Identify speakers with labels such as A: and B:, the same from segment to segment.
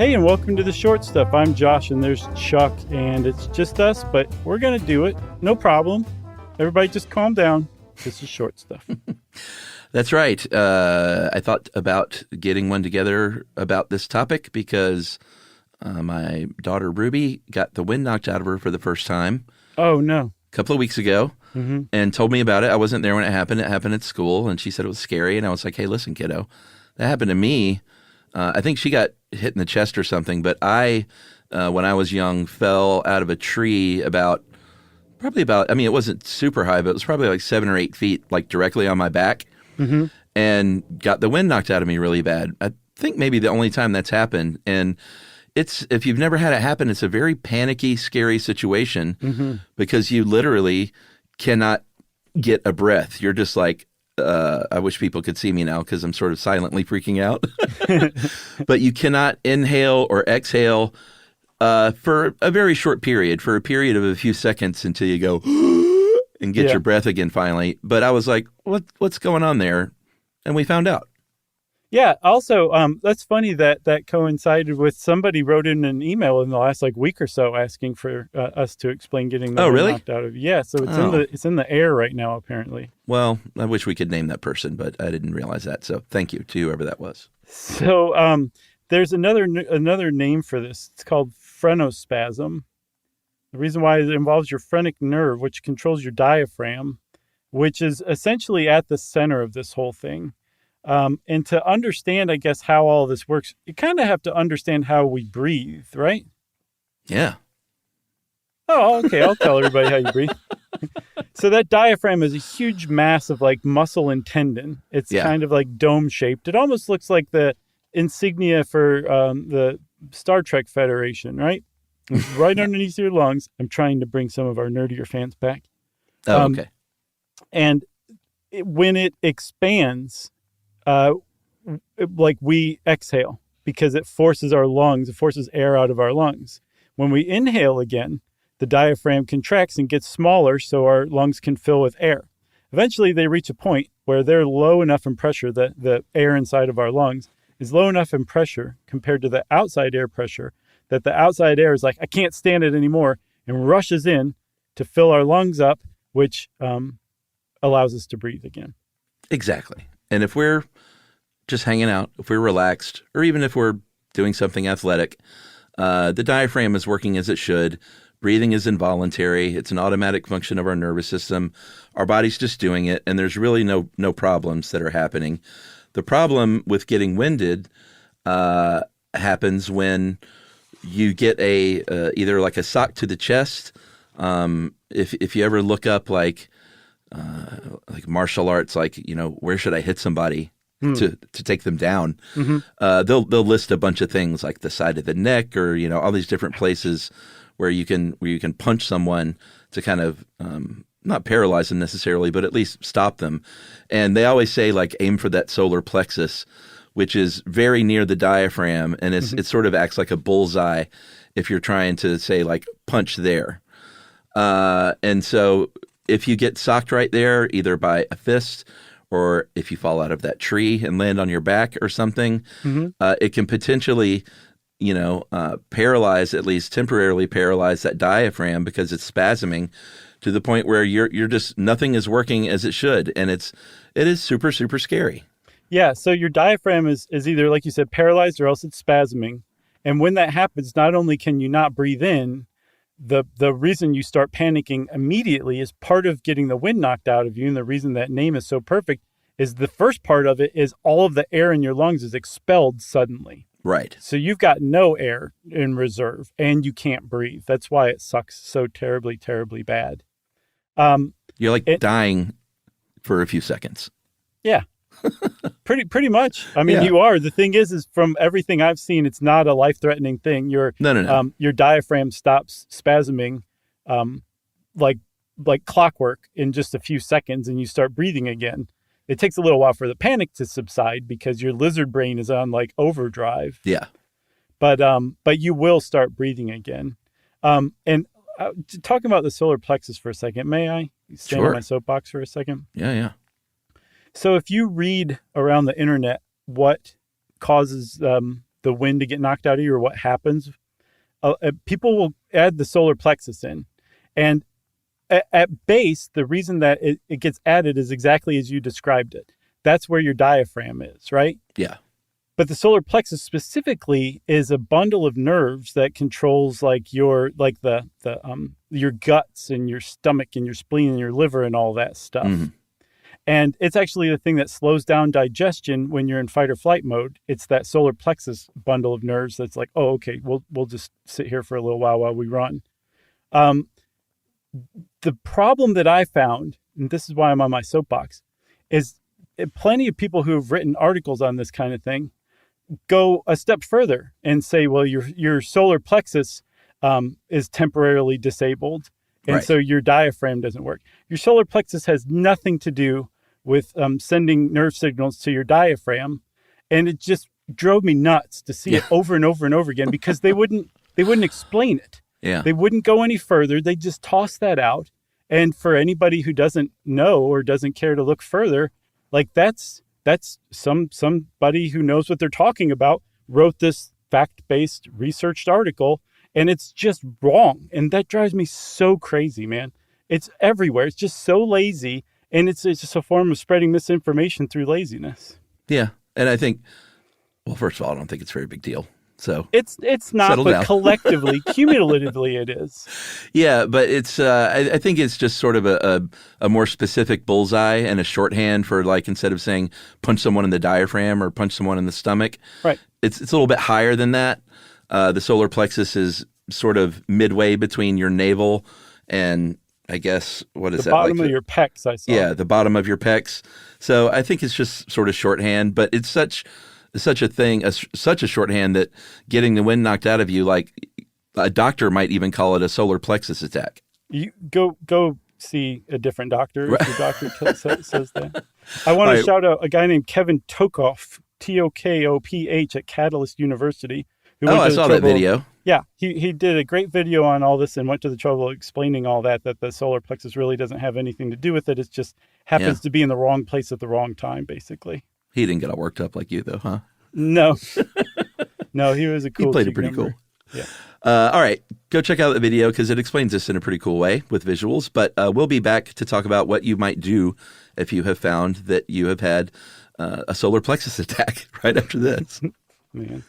A: Hey, and welcome to the Short Stuff. I'm Josh, and there's Chuck, and it's just us, but we're going to do it. No problem. Everybody just calm down. This is Short Stuff.
B: That's right. I thought about getting one together about this topic because my daughter Ruby got the wind knocked out of her for the first time.
A: Oh, no.
B: A couple of weeks ago, and told me about it. I wasn't there when it happened. It happened at school, and she said it was scary. And I was like, hey, listen, kiddo, that happened to me. I think she got hit in the chest or something, but I, when I was young, fell out of a tree it wasn't super high, but it was probably like 7 or 8 feet, like directly on my back, and got the wind knocked out of me really bad. I think maybe the only time that's happened. And if you've never had it happen, it's a very panicky, scary situation because you literally cannot get a breath. You're just like, I wish people could see me now because I'm sort of silently freaking out. But you cannot inhale or exhale for a very short period, for a period of a few seconds until you go and get your breath again finally. But I was like, what's going on there? And we found out.
A: Yeah. Also, that's funny that coincided with somebody wrote in an email in the last week or so asking for us to explain getting the wind knocked out of you. Yeah. So it's in the air right now, apparently.
B: Well, I wish we could name that person, but I didn't realize that. So thank you to whoever that was.
A: So there's another name for this. It's called phrenospasm. The reason why it involves your phrenic nerve, which controls your diaphragm, which is essentially at the center of this whole thing. And to understand, I guess, how all this works, you kind of have to understand how we breathe, right?
B: Yeah.
A: Oh, okay. I'll tell everybody how you breathe. So that diaphragm is a huge mass of muscle and tendon. It's kind of dome shaped. It almost looks like the insignia for the Star Trek Federation, right? It's right underneath your lungs. I'm trying to bring some of our nerdier fans back.
B: Oh, okay.
A: And when it expands, we exhale because it forces air out of our lungs. When we inhale again, the diaphragm contracts and gets smaller so our lungs can fill with air. Eventually, they reach a point where they're low enough in pressure that the air inside of our lungs is low enough in pressure compared to the outside air pressure that the outside air is like, I can't stand it anymore, and rushes in to fill our lungs up, which allows us to breathe again.
B: Exactly. And if we're just hanging out, if we're relaxed, or even if we're doing something athletic, the diaphragm is working as it should. Breathing is involuntary. It's an automatic function of our nervous system. Our body's just doing it, and there's really no problems that are happening. The problem with getting winded happens when you get either like a sock to the chest. If you ever look up like martial arts, where should I hit somebody to take them down? They'll list a bunch of things like the side of the neck or all these different places where you can punch someone to kind of not paralyze them necessarily, but at least stop them. And they always say aim for that solar plexus, which is very near the diaphragm, and it sort of acts like a bullseye if you're trying to say punch there. And so if you get socked right there, either by a fist or if you fall out of that tree and land on your back or something, it can potentially, paralyze, at least temporarily paralyze that diaphragm because it's spasming to the point where you're just, nothing is working as it should. And it is super, super scary.
A: Yeah. So your diaphragm is either, like you said, paralyzed or else it's spasming. And when that happens, not only can you not breathe in, the reason you start panicking immediately is part of getting the wind knocked out of you. And the reason that name is so perfect is the first part of it is all of the air in your lungs is expelled suddenly.
B: Right.
A: So you've got no air in reserve and you can't breathe. That's why it sucks so terribly, terribly bad.
B: You're dying for a few seconds.
A: Yeah. Pretty much. I mean, You are. The thing is from everything I've seen, it's not a life-threatening thing.
B: No.
A: Your diaphragm stops spasming like clockwork in just a few seconds and you start breathing again. It takes a little while for the panic to subside because your lizard brain is on overdrive.
B: Yeah.
A: But you will start breathing again. And talking about the solar plexus for a second, may I stand on my soapbox for a second?
B: Yeah.
A: So if you read around the internet what causes the wind to get knocked out of you or what happens, people will add the solar plexus in. And at base, the reason that it gets added is exactly as you described it. That's where your diaphragm is, right?
B: Yeah.
A: But the solar plexus specifically is a bundle of nerves that controls like your guts and your stomach and your spleen and your liver and all that stuff. Mm-hmm. And it's actually the thing that slows down digestion when you're in fight or flight mode. It's that solar plexus bundle of nerves that's like, oh, okay, we'll just sit here for a little while we run. The problem that I found, and this is why I'm on my soapbox, is plenty of people who have written articles on this kind of thing go a step further and say, well, your solar plexus is temporarily disabled, and right. So your diaphragm doesn't work. Your solar plexus has nothing to do with sending nerve signals to your diaphragm, and it just drove me nuts to see it over and over and over again because they wouldn't explain it.
B: Yeah.
A: They wouldn't go any further. They just toss that out. And for anybody who doesn't know or doesn't care to look further, like that's somebody who knows what they're talking about wrote this fact-based researched article, and it's just wrong. And that drives me so crazy, man. It's everywhere. It's just so lazy, and it's just a form of spreading misinformation through laziness.
B: Yeah. And I think, well, first of all, I don't think it's a very big deal. So
A: it's not, but collectively, cumulatively, it is.
B: Yeah, but it's I think it's just sort of a more specific bullseye and a shorthand for, like, instead of saying punch someone in the diaphragm or punch someone in the stomach.
A: Right.
B: It's a little bit higher than that. The solar plexus is sort of midway between your navel and, I guess, what is that?
A: The bottom of your pecs, I saw.
B: Yeah, the bottom of your pecs. So I think it's just sort of shorthand, but it's such a shorthand that getting the wind knocked out of you, like a doctor might even call it a solar plexus attack.
A: You go see a different doctor if your doctor says that. I want to shout out a guy named Kevin Tokoph, Tokoph at Catalyst University.
B: I saw that video.
A: Yeah, he did a great video on all this and went to the trouble of explaining all that the solar plexus really doesn't have anything to do with it. It just happens to be in the wrong place at the wrong time, basically.
B: He didn't get all worked up like you, though, huh?
A: No. No, he was a cool.
B: He played it pretty cool.
A: Yeah.
B: All right. Go check out the video because it explains this in a pretty cool way with visuals. But we'll be back to talk about what you might do if you have found that you have had a solar plexus attack right after this.
A: Man.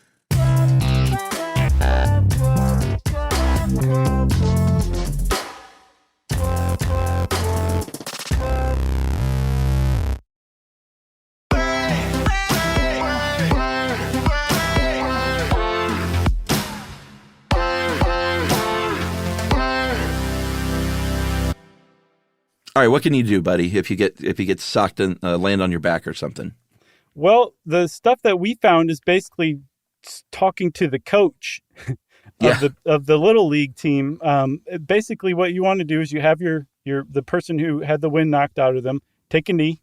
B: All right, what can you do, buddy, if you get socked and land on your back or something?
A: Well, the stuff that we found is basically talking to the coach of the little league team. Basically, what you want to do is you have the person who had the wind knocked out of them take a knee,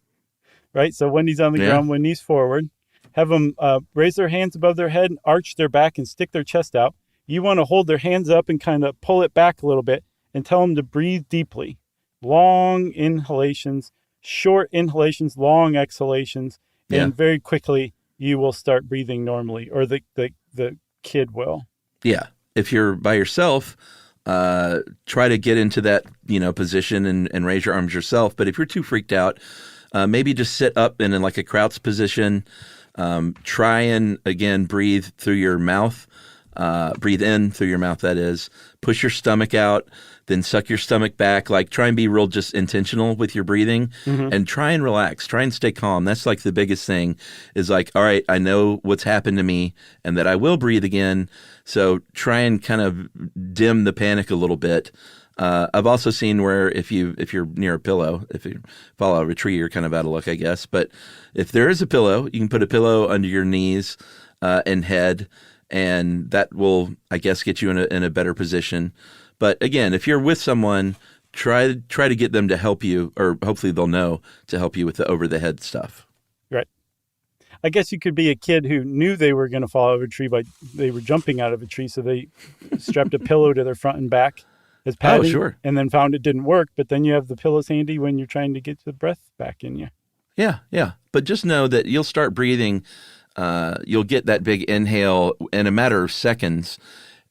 A: right? So when he's on the ground, when knees forward, have them raise their hands above their head and arch their back and stick their chest out. You want to hold their hands up and kind of pull it back a little bit and tell them to breathe deeply. Long inhalations, short inhalations, long exhalations, and very quickly you will start breathing normally, or the kid will.
B: Yeah. If you're by yourself, try to get into that position and raise your arms yourself. But if you're too freaked out, maybe just sit up in like a crouch position. Try and, again, breathe through your mouth. Breathe in through your mouth, that is. Push your stomach out, then suck your stomach back. Like, try and be real just intentional with your breathing, and try and relax. Try and stay calm. That's like the biggest thing is like, all right, I know what's happened to me and that I will breathe again. So try and kind of dim the panic a little bit. I've also seen where if you're near a pillow, if you fall out of a tree, you're kind of out of luck, I guess. But if there is a pillow, you can put a pillow under your knees and head, and that will, I guess, get you in a better position. But again, if you're with someone, try to get them to help you, or hopefully they'll know to help you with the over the head stuff.
A: Right. I guess you could be a kid who knew they were going to fall out of a tree, but they were jumping out of a tree, so they strapped a pillow to their front and back as padding.
B: Oh, sure.
A: And then found it didn't work, but then you have the pillows handy when you're trying to get the breath back in you.
B: Yeah, yeah. But just know that you'll start breathing You'll get that big inhale in a matter of seconds,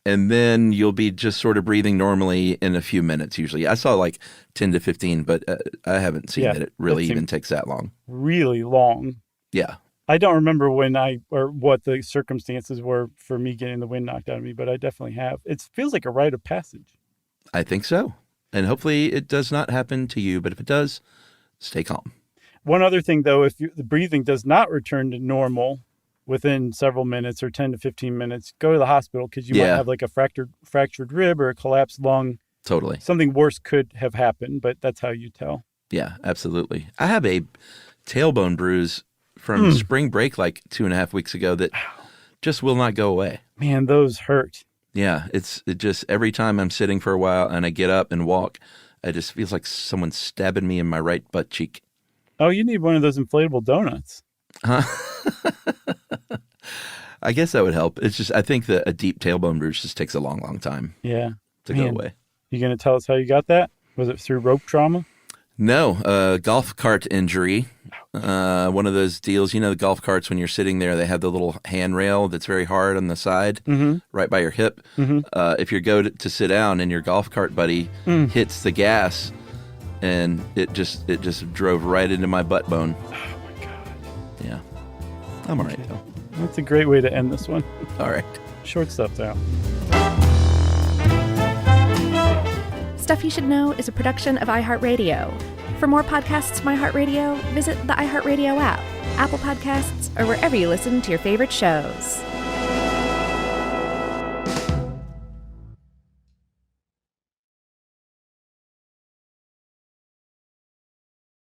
B: and then you'll be just sort of breathing normally in a few minutes usually. I saw like 10 to 15, but I haven't seen that it really even takes that long.
A: Really long.
B: Yeah.
A: I don't remember what the circumstances were for me getting the wind knocked out of me, but I definitely have. It feels like a rite of passage.
B: I think so. And hopefully it does not happen to you, but if it does, stay calm.
A: One other thing, though, if the breathing does not return to normal within several minutes or 10 to 15 minutes, go to the hospital because you might have like a fractured rib or a collapsed lung.
B: Totally.
A: Something worse could have happened, but that's how you tell.
B: Yeah, absolutely. I have a tailbone bruise from spring break like 2.5 weeks ago that just will not go away.
A: Man, those hurt.
B: Yeah, it just every time I'm sitting for a while and I get up and walk, it just feels like someone's stabbing me in my right butt cheek.
A: Oh, you need one of those inflatable donuts.
B: Huh? I guess that would help. It's just I think that a deep tailbone bruise just takes a long, long time to go away.
A: You going to tell us how you got that? Was it through rope trauma?
B: No, golf cart injury. One of those deals, the golf carts when you're sitting there, they have the little handrail that's very hard on the side, right by your hip. If you go to sit down and your golf cart buddy hits the gas, and it just drove right into my butt bone.
A: Oh my God.
B: Yeah, I'm all right though.
A: That's a great way to end this one.
B: All right.
A: Short stuff's out.
C: Stuff You Should Know is a production of iHeartRadio. For more podcasts from iHeartRadio, visit the iHeartRadio app, Apple Podcasts, or wherever you listen to your favorite shows.